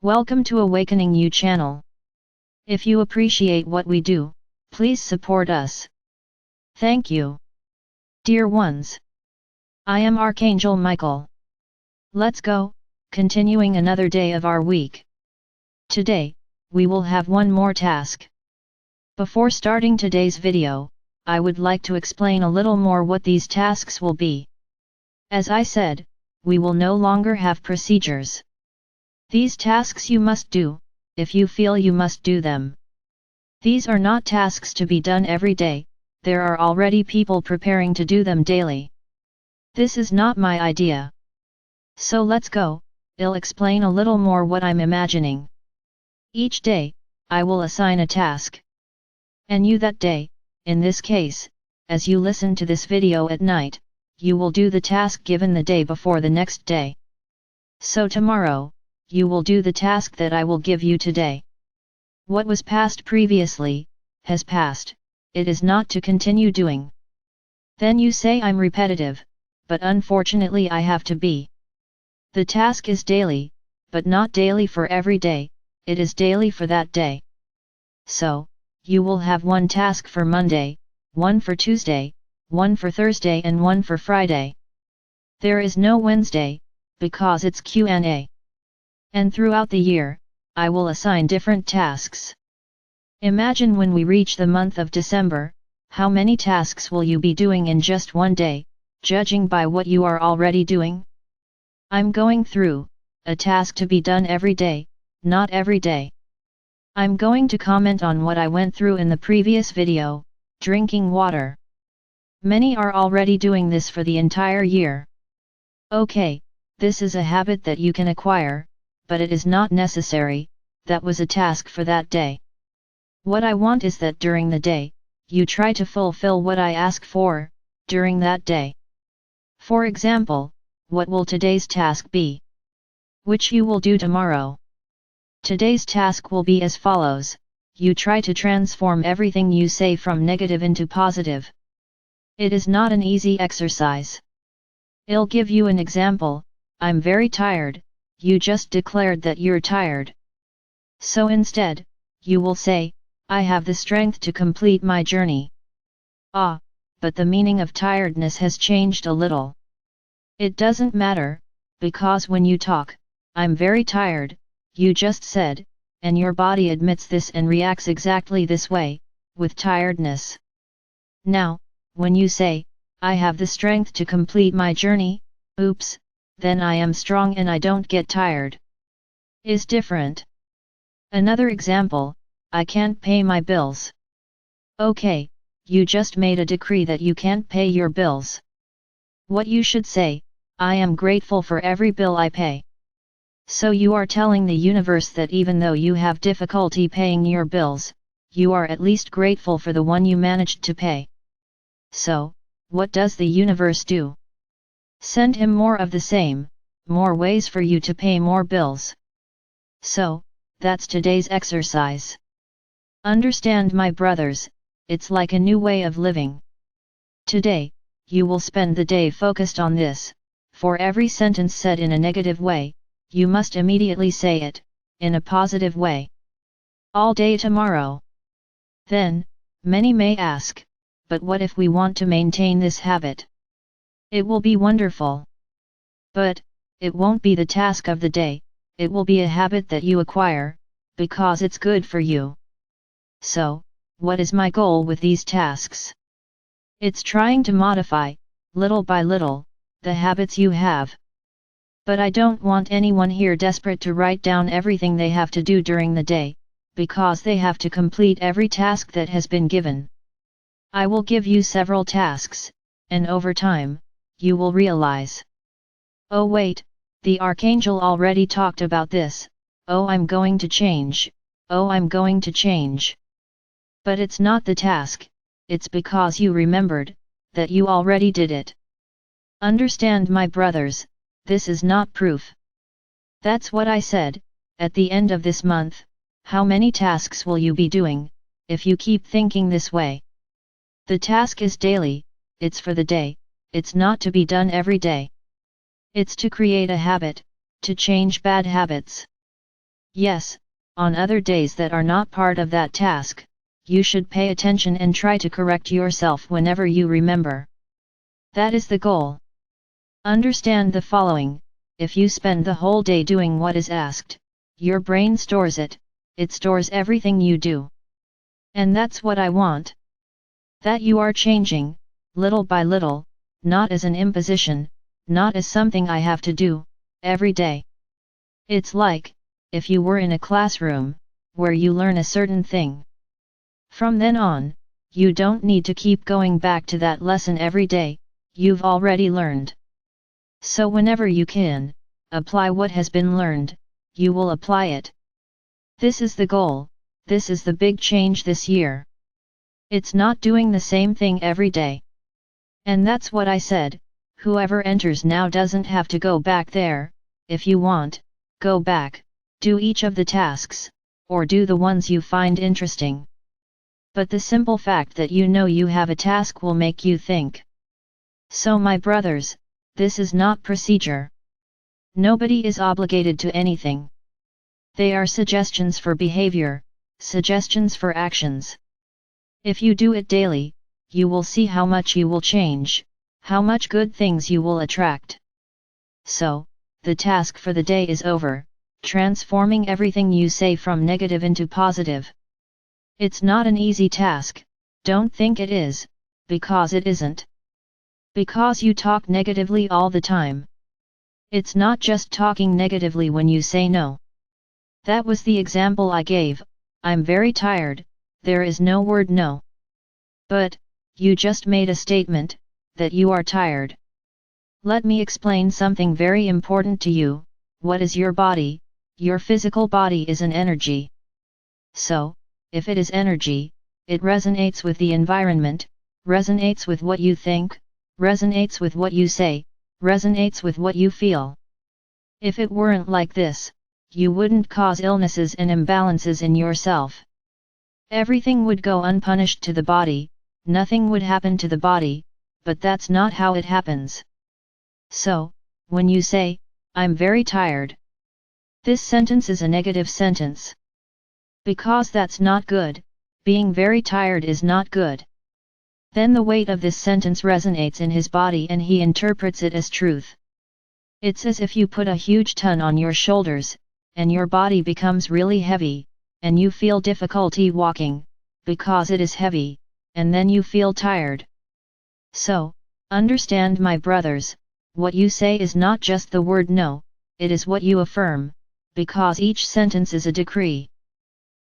Welcome to AwakeningYOU channel. If you appreciate what we do, please support us. Thank you. Dear ones, I am Archangel Michael. Let's go, continuing another day of our week. Today, we will have one more task. Before starting today's video, I would like to explain a little more what these tasks will be. As I said, we will no longer have procedures. These tasks you must do, if you feel you must do them. These are not tasks to be done every day, there are already people preparing to do them daily. This is not my idea. So let's go, I'll explain a little more what I'm imagining. Each day, I will assign a task. And you that day, in this case, as you listen to this video at night, you will do the task given the day before the next day. So tomorrow, you will do the task that I will give you today. What was passed previously, has passed, it is not to continue doing. Then you say I'm repetitive, but unfortunately I have to be. The task is daily, but not daily for every day, it is daily for that day. So, you will have one task for Monday, one for Tuesday, one for Thursday and one for Friday. There is no Wednesday, because it's Q&A. And throughout the year, I will assign different tasks. Imagine when we reach the month of December, how many tasks will you be doing in just one day, judging by what you are already doing? I'm going through a task to be done every day, not every day. I'm going to comment on what I went through in the previous video, drinking water. Many are already doing this for the entire year. Okay, this is a habit that you can acquire, but it is not necessary, that was a task for that day. What I want is that during the day, you try to fulfill what I ask for, during that day. For example, what will today's task be? Which you will do tomorrow. Today's task will be as follows, you try to transform everything you say from negative into positive. It is not an easy exercise. I'll give you an example, I'm very tired, you just declared that you're tired. So instead, you will say, I have the strength to complete my journey. But the meaning of tiredness has changed a little. It doesn't matter, because when you talk, I'm very tired, you just said, and your body admits this and reacts exactly this way, with tiredness. Now, when you say, I have the strength to complete my journey, oops, then I am strong and I don't get tired. Is different. Another example, I can't pay my bills. Okay, you just made a decree that you can't pay your bills. What you should say, I am grateful for every bill I pay. So you are telling the universe that even though you have difficulty paying your bills, you are at least grateful for the one you managed to pay. So, what does the universe do? Send him more of the same, more ways for you to pay more bills. So, that's today's exercise. Understand, my brothers, it's like a new way of living. Today, you will spend the day focused on this. For every sentence said in a negative way, you must immediately say it, in a positive way. All day tomorrow. Then, many may ask, but what if we want to maintain this habit? It will be wonderful. But, it won't be the task of the day, it will be a habit that you acquire, because it's good for you. So, what is my goal with these tasks? It's trying to modify, little by little, the habits you have. But I don't want anyone here desperate to write down everything they have to do during the day, because they have to complete every task that has been given. I will give you several tasks, and over time, you will realize. Oh wait, the Archangel already talked about this, oh I'm going to change, oh I'm going to change. But it's not the task, it's because you remembered, that you already did it. Understand, my brothers, this is not proof. That's what I said, at the end of this month, how many tasks will you be doing, if you keep thinking this way? The task is daily, it's for the day, it's not to be done every day. It's to create a habit, to change bad habits. Yes, on other days that are not part of that task, you should pay attention and try to correct yourself whenever you remember. That is the goal. Understand the following: if you spend the whole day doing what is asked, your brain stores it stores everything you do. And that's what I want. That you are changing, little by little, not as an imposition, not as something I have to do, every day. It's like, if you were in a classroom, where you learn a certain thing. From then on, you don't need to keep going back to that lesson every day, you've already learned. So whenever you can, apply what has been learned, you will apply it. This is the goal, this is the big change this year. It's not doing the same thing every day. And that's what I said, whoever enters now doesn't have to go back there. If you want, go back, do each of the tasks, or do the ones you find interesting. But the simple fact that you know you have a task will make you think. So my brothers, this is not procedure. Nobody is obligated to anything. They are suggestions for behavior, suggestions for actions. If you do it daily, you will see how much you will change, how much good things you will attract. So, the task for the day is over, transforming everything you say from negative into positive. It's not an easy task, don't think it is, because it isn't. Because you talk negatively all the time. It's not just talking negatively when you say no. That was the example I gave. I'm very tired, there is no word no. But, you just made a statement, that you are tired. Let me explain something very important to you. What is your body? Your physical body is an energy. So, if it is energy, it resonates with the environment, resonates with what you think, resonates with what you say, resonates with what you feel. If it weren't like this, you wouldn't cause illnesses and imbalances in yourself. Everything would go unpunished to the body, nothing would happen to the body, but that's not how it happens. So, when you say, I'm very tired, this sentence is a negative sentence. Because that's not good, being very tired is not good. Then the weight of this sentence resonates in his body and he interprets it as truth. It's as if you put a huge ton on your shoulders, and your body becomes really heavy, and you feel difficulty walking, because it is heavy, and then you feel tired. So, understand my brothers, what you say is not just the word no, it is what you affirm, because each sentence is a decree.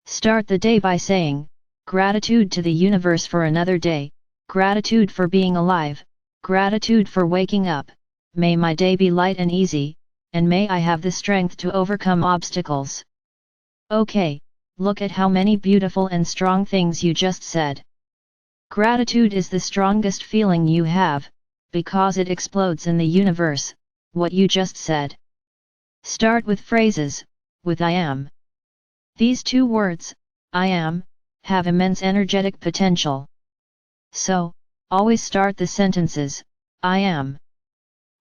Start the day by saying, gratitude to the universe for another day, gratitude for being alive, gratitude for waking up, may my day be light and easy, and may I have the strength to overcome obstacles. Okay, look at how many beautiful and strong things you just said. Gratitude is the strongest feeling you have, because it explodes in the universe, what you just said. Start with phrases, with I am. These two words, I am, have immense energetic potential. So, always start the sentences, I am.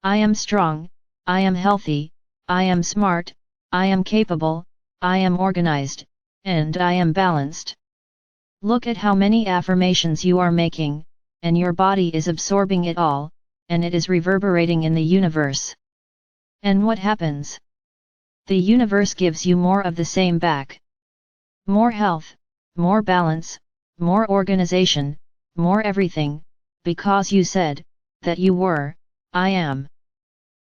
I am strong, I am healthy, I am smart, I am capable, I am organized, and I am balanced. Look at how many affirmations you are making, and your body is absorbing it all, and it is reverberating in the universe. And what happens? The universe gives you more of the same back. More health, more balance, more organization, more everything, because you said, that you were, I am.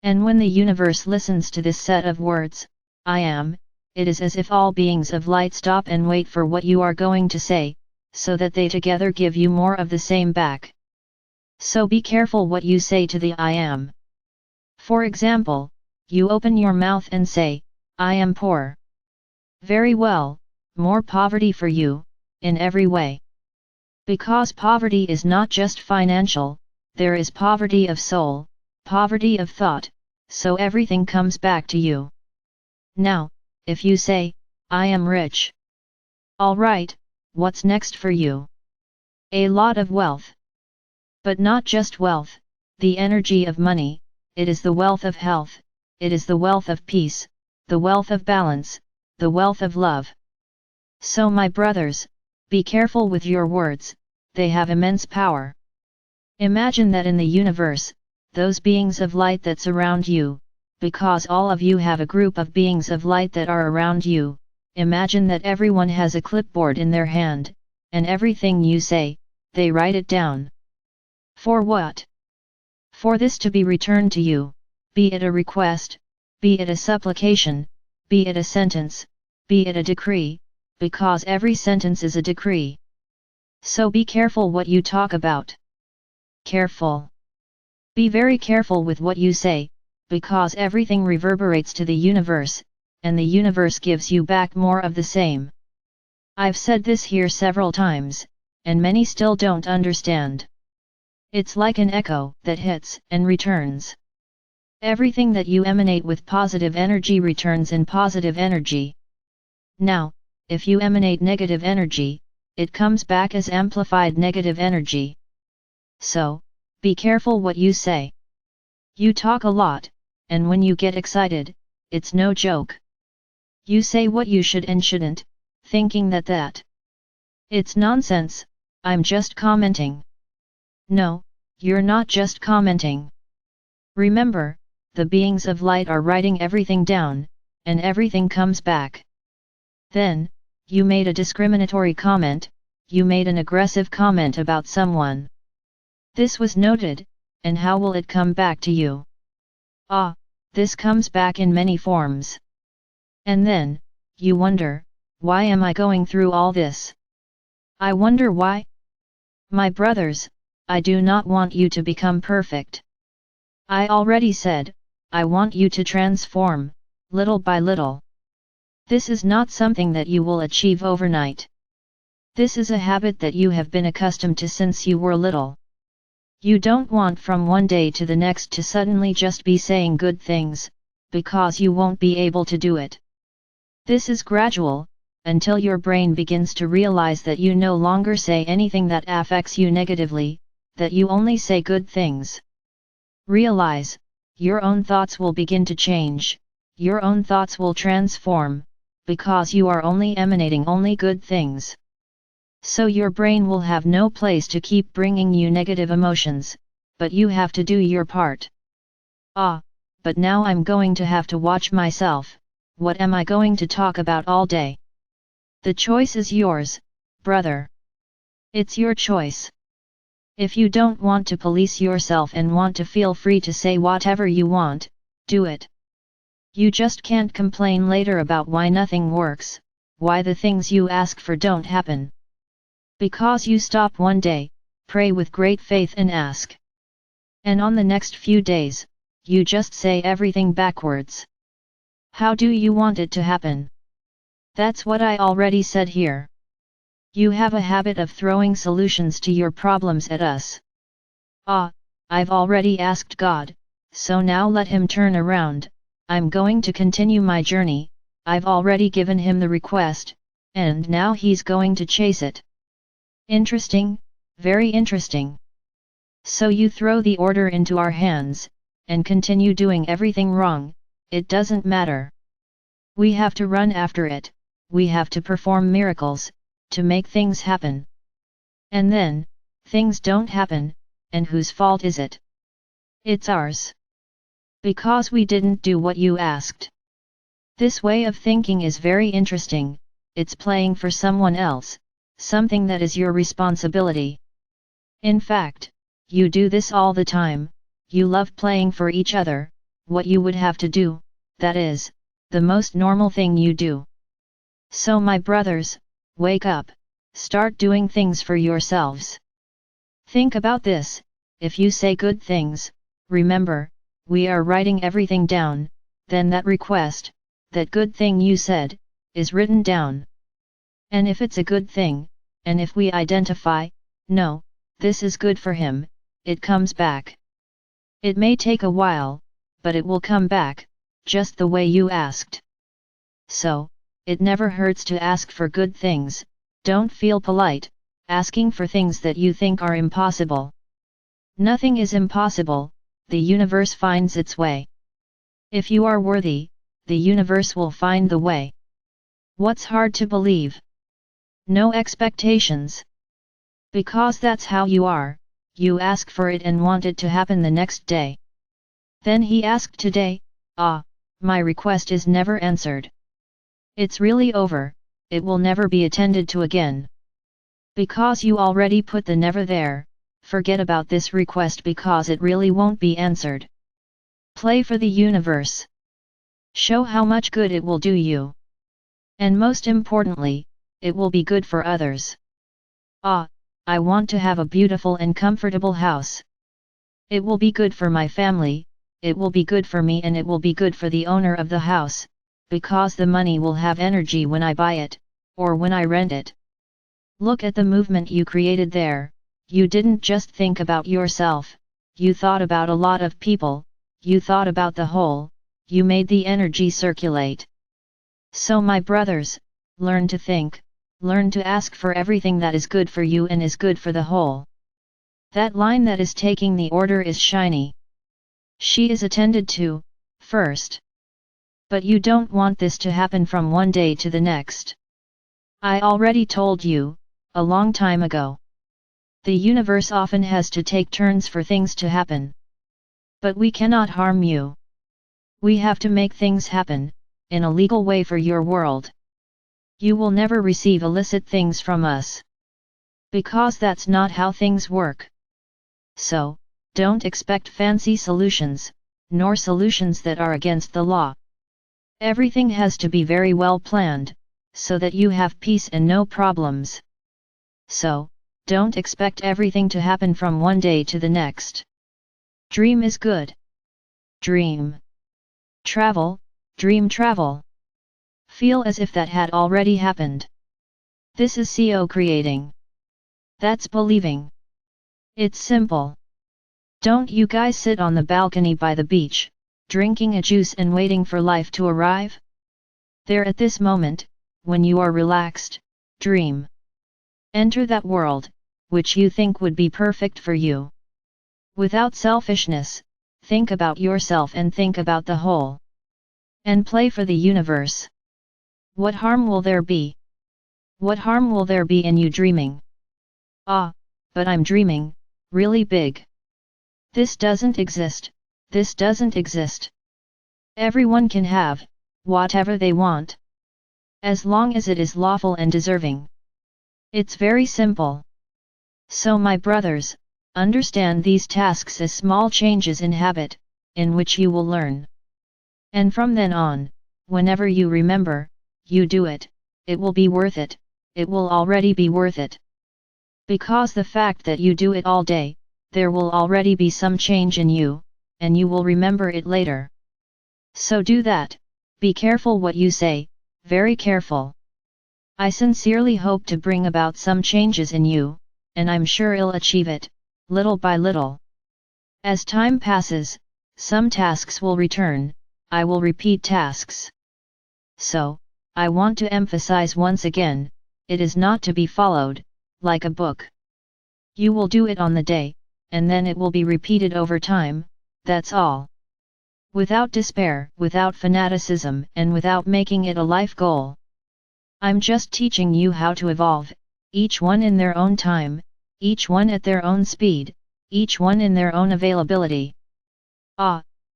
And when the universe listens to this set of words, I am, it is as if all beings of light stop and wait for what you are going to say, so that they together give you more of the same back. So be careful what you say to the I am. For example, you open your mouth and say, I am poor. Very well, more poverty for you, in every way. Because poverty is not just financial, there is poverty of soul, poverty of thought, so everything comes back to you. Now, if you say, I am rich. Alright, what's next for you? A lot of wealth. But not just wealth, the energy of money, it is the wealth of health, it is the wealth of peace, the wealth of balance, the wealth of love. So my brothers, be careful with your words, they have immense power. Imagine that in the universe, those beings of light that surround you, because all of you have a group of beings of light that are around you, imagine that everyone has a clipboard in their hand, and everything you say, they write it down. For what? For this to be returned to you, be it a request, be it a supplication, be it a sentence, be it a decree, because every sentence is a decree. So be careful what you talk about. Careful. Be very careful with what you say, because everything reverberates to the universe, and the universe gives you back more of the same. I've said this here several times, and many still don't understand. It's like an echo that hits and returns. Everything that you emanate with positive energy returns in positive energy. Now, if you emanate negative energy, it comes back as amplified negative energy. So, be careful what you say. You talk a lot, and when you get excited, it's no joke. You say what you should and shouldn't, thinking that it's nonsense, I'm just commenting. No, you're not just commenting. Remember, the beings of light are writing everything down, and everything comes back. Then, you made a discriminatory comment, you made an aggressive comment about someone. This was noted, and how will it come back to you? Ah, this comes back in many forms. And then, you wonder, why am I going through all this? I wonder why? My brothers, I do not want you to become perfect. I already said, I want you to transform, little by little. This is not something that you will achieve overnight. This is a habit that you have been accustomed to since you were little. You don't want from one day to the next to suddenly just be saying good things, because you won't be able to do it. This is gradual, until your brain begins to realize that you no longer say anything that affects you negatively, that you only say good things. Realize, your own thoughts will begin to change, your own thoughts will transform, because you are only emanating only good things. So your brain will have no place to keep bringing you negative emotions, but you have to do your part. Ah, but now I'm going to have to watch myself, what am I going to talk about all day? The choice is yours, brother. It's your choice. If you don't want to police yourself and want to feel free to say whatever you want, do it. You just can't complain later about why nothing works, why the things you ask for don't happen. Because you stop one day, pray with great faith and ask. And on the next few days, you just say everything backwards. How do you want it to happen? That's what I already said here. You have a habit of throwing solutions to your problems at us. Ah, I've already asked God, so now let him turn around, I'm going to continue my journey, I've already given him the request, and now he's going to chase it. Interesting, very interesting. So you throw the order into our hands, and continue doing everything wrong, it doesn't matter. We have to run after it, we have to perform miracles, to make things happen. And then, things don't happen, and whose fault is it? It's ours. Because we didn't do what you asked. This way of thinking is very interesting, it's playing for someone else, something that is your responsibility. In fact, you do this all the time, you love playing for each other, what you would have to do, that is, the most normal thing you do. So my brothers, wake up, start doing things for yourselves. Think about this, if you say good things, remember, we are writing everything down, then that request, that good thing you said, is written down. And if it's a good thing, and if we identify, no, this is good for him, it comes back. It may take a while, but it will come back, just the way you asked. So, it never hurts to ask for good things, don't feel polite, asking for things that you think are impossible. Nothing is impossible, the universe finds its way. If you are worthy, the universe will find the way. What's hard to believe? No expectations. Because that's how you are, you ask for it and want it to happen the next day. Then he asked today, my request is never answered. It's really over, it will never be attended to again. Because you already put the never there, forget about this request because it really won't be answered. Play for the universe. Show how much good it will do you. And most importantly, it will be good for others. I want to have a beautiful and comfortable house. It will be good for my family, it will be good for me and it will be good for the owner of the house, because the money will have energy when I buy it, or when I rent it. Look at the movement you created there, you didn't just think about yourself, you thought about a lot of people, you thought about the whole, you made the energy circulate. So my brothers, learn to think, learn to ask for everything that is good for you and is good for the whole. That line that is taking the order is shiny. She is attended to, first. But you don't want this to happen from one day to the next. I already told you, a long time ago. The universe often has to take turns for things to happen. But we cannot harm you. We have to make things happen, in a legal way for your world. You will never receive illicit things from us. Because that's not how things work. So, don't expect fancy solutions, nor solutions that are against the law. Everything has to be very well planned, so that you have peace and no problems. So, don't expect everything to happen from one day to the next. Dream is good. Dream. Travel, dream travel. Feel as if that had already happened. This is CO creating. That's believing. It's simple. Don't you guys sit on the balcony by the beach, drinking a juice and waiting for life to arrive? There at this moment, when you are relaxed, dream. Enter that world, which you think would be perfect for you. Without selfishness, think about yourself and think about the whole. And play for the universe. What harm will there be? What harm will there be in you dreaming? But I'm dreaming, really big. This doesn't exist, this doesn't exist. Everyone can have, whatever they want. As long as it is lawful and deserving. It's very simple. So my brothers, understand these tasks as small changes in habit, in which you will learn. And from then on, whenever you remember, you do it, it will be worth it, it will already be worth it. Because the fact that you do it all day, there will already be some change in you, and you will remember it later. So do that, be careful what you say, very careful. I sincerely hope to bring about some changes in you, and I'm sure I'll achieve it, little by little. As time passes, some tasks will return, I will repeat tasks. So, I want to emphasize once again, it is not to be followed, like a book. You will do it on the day, and then it will be repeated over time, that's all. Without despair, without fanaticism, and without making it a life goal. I'm just teaching you how to evolve, each one in their own time, each one at their own speed, each one in their own availability.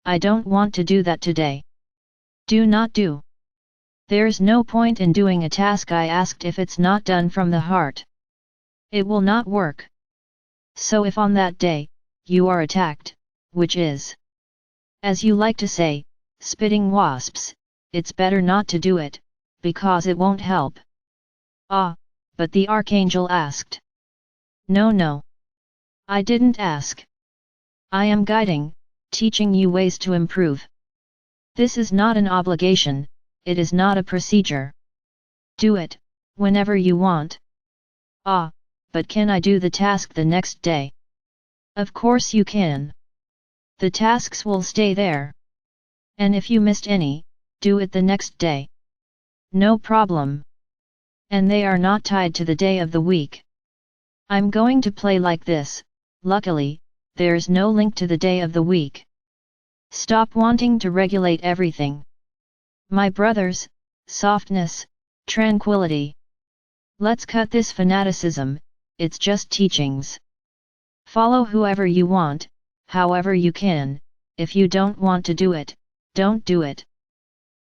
I don't want to do that today. Do not do. There's no point in doing a task I asked if it's not done from the heart. It will not work. So if on that day, you are attacked, which is, as you like to say, spitting wasps, it's better not to do it, because it won't help. But the Archangel asked. No. I didn't ask. I am guiding, teaching you ways to improve. This is not an obligation, it is not a procedure. Do it, whenever you want. But can I do the task the next day? Of course you can. The tasks will stay there. And if you missed any, do it the next day. No problem. And they are not tied to the day of the week. I'm going to play like this, luckily, there's no link to the day of the week. Stop wanting to regulate everything. My brothers, softness, Tranquility. Let's cut this fanaticism, it's just teachings. Follow whoever you want, however you can. If you don't want to do it, don't do it.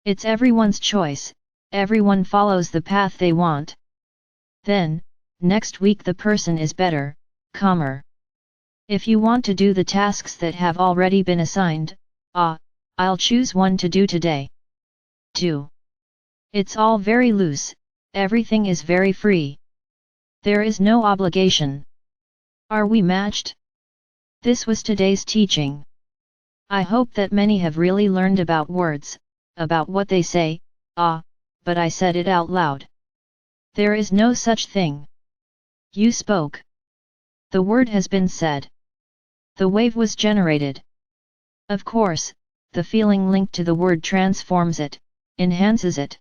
It's everyone's choice, everyone follows the path they want. Then, next week the person is better, calmer. If you want to do the tasks that have already been assigned, I'll choose one to do today. 2. It's all very loose, everything is very free. There is no obligation. Are we matched? This was today's teaching. I hope that many have really learned about words, about what they say, but I said it out loud. There is no such thing. You spoke. The word has been said. The wave was generated. Of course, the feeling linked to the word transforms it, enhances it.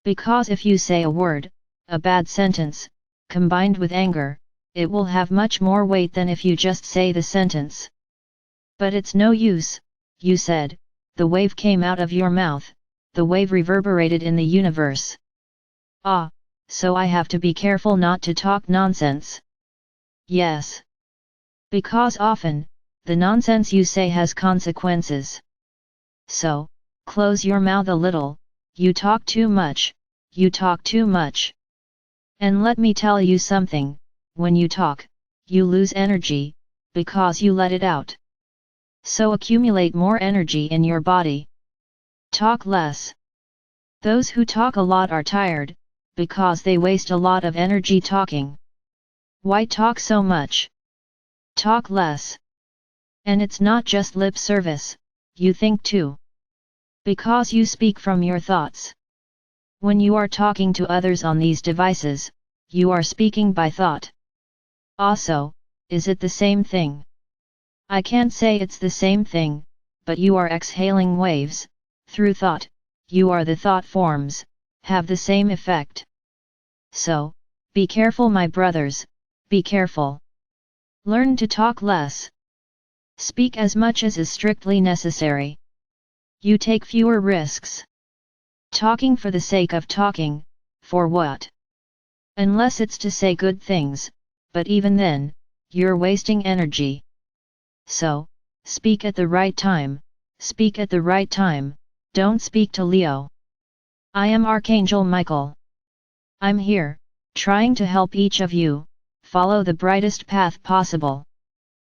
Because if you say a word, a bad sentence, combined with anger, it will have much more weight than if you just say the sentence. But it's no use, you said, the wave came out of your mouth, the wave reverberated in the universe. So I have to be careful not to talk nonsense. Yes. Because often, the nonsense you say has consequences. So, close your mouth a little, you talk too much, you talk too much. And let me tell you something, when you talk, you lose energy, because you let it out. So accumulate more energy in your body. Talk less. Those who talk a lot are tired, because they waste a lot of energy talking. Why talk so much? Talk less. And it's not just lip service, you think too. Because you speak from your thoughts. When you are talking to others on these devices, you are speaking by thought. Also, is it the same thing? I can't say it's the same thing, but you are exhaling waves, through thought, you are the thought forms, have the same effect. So, be careful my brothers, be careful. Learn to talk less. Speak as much as is strictly necessary. You take fewer risks. Talking for the sake of talking, for what? Unless it's to say good things, but even then, you're wasting energy. So, speak at the right time, speak at the right time, don't speak to Leo. I am Archangel Michael. I'm here, trying to help each of you, follow the brightest path possible.